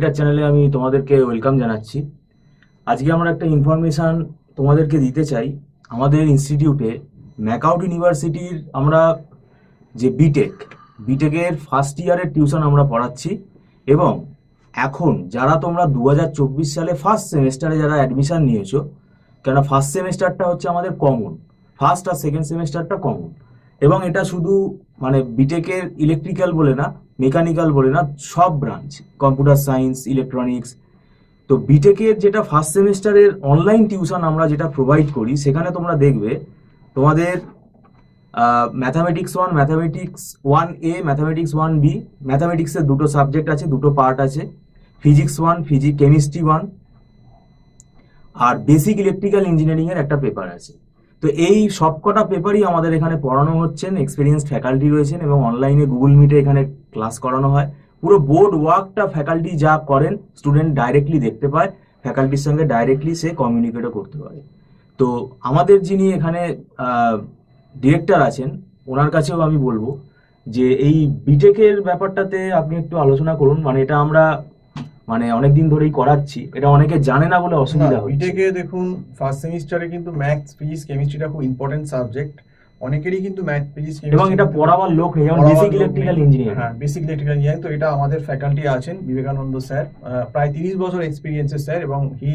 Monitor চ্যানেলে আমি তোমাদেরকে ওয়েলকাম জানাচ্ছি। আজকে আমরা একটা ইনফরমেশান তোমাদেরকে দিতে চাই। আমাদের ইনস্টিটিউটে ম্যাকআউট ইউনিভার্সিটির আমরা যে বিটেকের ফার্স্ট ইয়ারের টিউশন আমরা পড়াচ্ছি, এবং এখন যারা তোমরা 2024 সালে ফার্স্ট সেমেস্টারে যারা অ্যাডমিশান নিয়েছো, কেন ফার্স্ট সেমেস্টারটা হচ্ছে আমাদের কমন, ফার্স্ট আর সেকেন্ড সেমেস্টারটা কমন, এবং এটা শুধু মানে বিটেকের ইলেকট্রিক্যাল বলে না, মেকানিক্যাল বলে না, সব ব্রাঞ্চ, কম্পিউটার সায়েন্স, ইলেকট্রনিক্স। তো বিটেকের যেটা ফার্স্ট সেমেস্টারের অনলাইন টিউশন আমরা যেটা প্রোভাইড করি, সেখানে তোমরা দেখবে তোমাদের mathematics 1, mathematics 1A, mathematics 1B, ম্যাথামেটিক্সের দুটো সাবজেক্ট আছে, দুটো পার্ট আছে, ফিজিক্স 1, কেমিস্ট্রি 1, আর বেসিক ইলেকট্রিক্যাল ইঞ্জিনিয়ারিং এর একটা পেপার আছে। তো এই সবকটা পেপারই আমাদের এখানে পড়ানো হচ্ছেন, এক্সপিরিয়েন্সড ফ্যাকাল্টি রয়েছেন, এবং অনলাইনে গুগল মিটে এখানে ক্লাস করানো হয়। পুরো বোর্ড ওয়ার্কটা ফ্যাকাল্টি যা করেন স্টুডেন্ট ডাইরেক্টলি দেখতে পায়, ফ্যাকাল্টির সঙ্গে ডাইরেক্টলি সে কমিউনিকেটও করতে পারে। তো আমাদের যিনি এখানে ডিরেক্টর আছেন, ওনার কাছেও আমি বলবো যে এই বিটেকের ব্যাপারটাতে আপনি একটু আলোচনা করুন। মানে এটা আমরা মানে অনেকদিন ধরেই করাচ্ছি, এটা অনেকে জানে না বলে অসুবিধা হচ্ছে। বিটেকে দেখুন, ফার্স্ট সেমিস্টারে কিন্তু ম্যাথস, ফিজিক্স, কেমিস্ট্রিটা খুব ইম্পর্টেন্ট সাবজেক্ট। অনেকেরই কিন্তু ম্যাথ, ফিজিক্স, এবং এটা পড়াবার লোক নেই, যেমন বেসিক ইলেকট্রিক্যাল ইঞ্জিনিয়ারিং। হ্যাঁ, বেসিক ইলেকট্রিক্যাল ইঞ্জিনিয়ারিং। তো এটা আমাদের ফ্যাকাল্টি আছেন বিবেকানন্দ স্যার, প্রায় 30 বছর এক্সপিরিয়েন্সের স্যার, এবং হি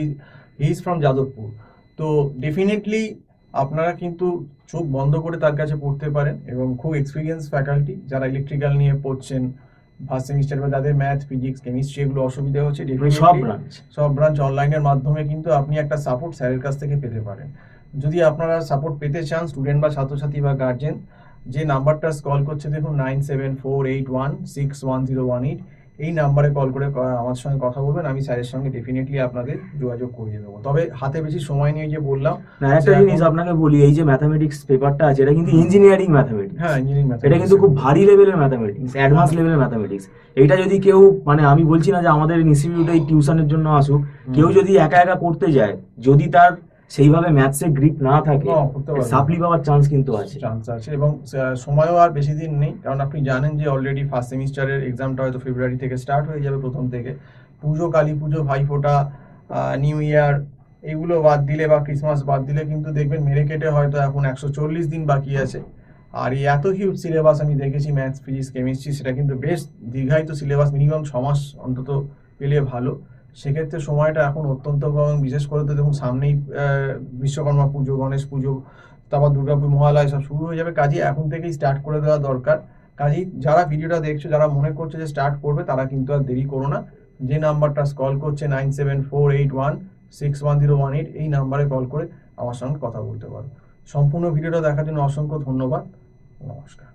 ইজ ফ্রম যাদবপুর। তো ডেফিনেটলি আপনারা কিন্তু চোখ বন্ধ করে তার কাছে পড়তে পারেন, এবং খুব এক্সপিরিয়েন্স ফ্যাকাল্টি। যারা ইলেকট্রিক্যাল নিয়ে পড়ছেন ফার্স্ট সেমিস্টার, বা যাদের ম্যাথ, ফিজিক্স, কেমিস্ট্রি এগুলো অসুবিধা হচ্ছে, সব ব্রাঞ্চ অনলাইনের মাধ্যমে কিন্তু আপনি একটা সাপোর্ট স্যারের কাছ থেকে পেতে পারেন। যদি আপনারা সাপোর্ট পেতে চান, স্টুডেন্ট বা ছাত্রছাত্রী বা গার্জেন, যে নাম্বারটা কল করছে দেখুন 9748161018, এই নাম্বারে কল করে আমার সঙ্গে কথা বলবেন। আমি স্যারের সঙ্গে ডেফিনেটলি আপনাদের যোগাযোগ করিয়ে দেবো। তবে হাতে বেশি সময় নিয়ে যে বললাম না, একটা জিনিস আপনাকে বলি, এই যে ম্যাথামেটিক্স পেপারটা আছে, এটা কিন্তু ইঞ্জিনিয়ারিং ম্যাথামেটিক্স। হ্যাঁ, ইঞ্জিনিয়ারিং এটা কিন্তু খুব ভারী লেভেলের ম্যাথামেটিক্স, অ্যাডভান্স লেভেলের ম্যাথামেটিক্স। এইটা যদি কেউ, মানে আমি বলছি না যে আমাদের ইনস্টিটিউটে এই টিউশনের জন্য আসুক, কেউ যদি একা একা করতে যায়, যদি তার সেইভাবে ম্যাথসে গ্রিপ না থাকে, সাপ্লি পাওয়ার চান্স কিন্তু আছে। এবং সময়ও আর বেশি দিন নেই, কারণ আপনি জানেন যে অলরেডি ফার্স্ট সেমিস্টারের এক্সামটা হয়তো ফেব্রুয়ারি থেকে স্টার্ট হয়ে যাবে, প্রথম থেকে। পুজো, কালী পুজো, ভাইফোঁটা, নিউ ইয়ার এগুলো বাদ দিলে, বা ক্রিসমাস বাদ দিলে, কিন্তু দেখবেন মেরে কেটে হয়তো এখন 140 দিন বাকি আছে। আর এই এত হিউজ সিলেবাস আমি দেখেছি, ম্যাথস, ফিজিক্স, কেমিস্ট্রি, সেটা কিন্তু বেশ দীর্ঘায়িত সিলেবাস, মিনিমাম 6 মাস অন্তত পেলে ভালো। সেক্ষেত্রে সময়টা এখন অত্যন্ত কম, বিশেষ করে তো দেখুন সামনেই বিশ্বকর্মা পুজো, গণেশ পুজো, তারপর দুর্গাপুর, মহালয় সব শুরু হয়ে যাবে। কাজে এখন থেকেই স্টার্ট করে দেওয়া দরকার। কাজেই যারা ভিডিওটা দেখছো, যারা মনে করছে যে স্টার্ট করবে, তারা কিন্তু আর দেরি করো না। যে নাম্বারটা কল করছে 9748161018, এই নাম্বারে কল করে আমার সঙ্গে কথা বলতে পারো। সম্পূর্ণ ভিডিওটা দেখার জন্য অসংখ্য ধন্যবাদ। নমস্কার।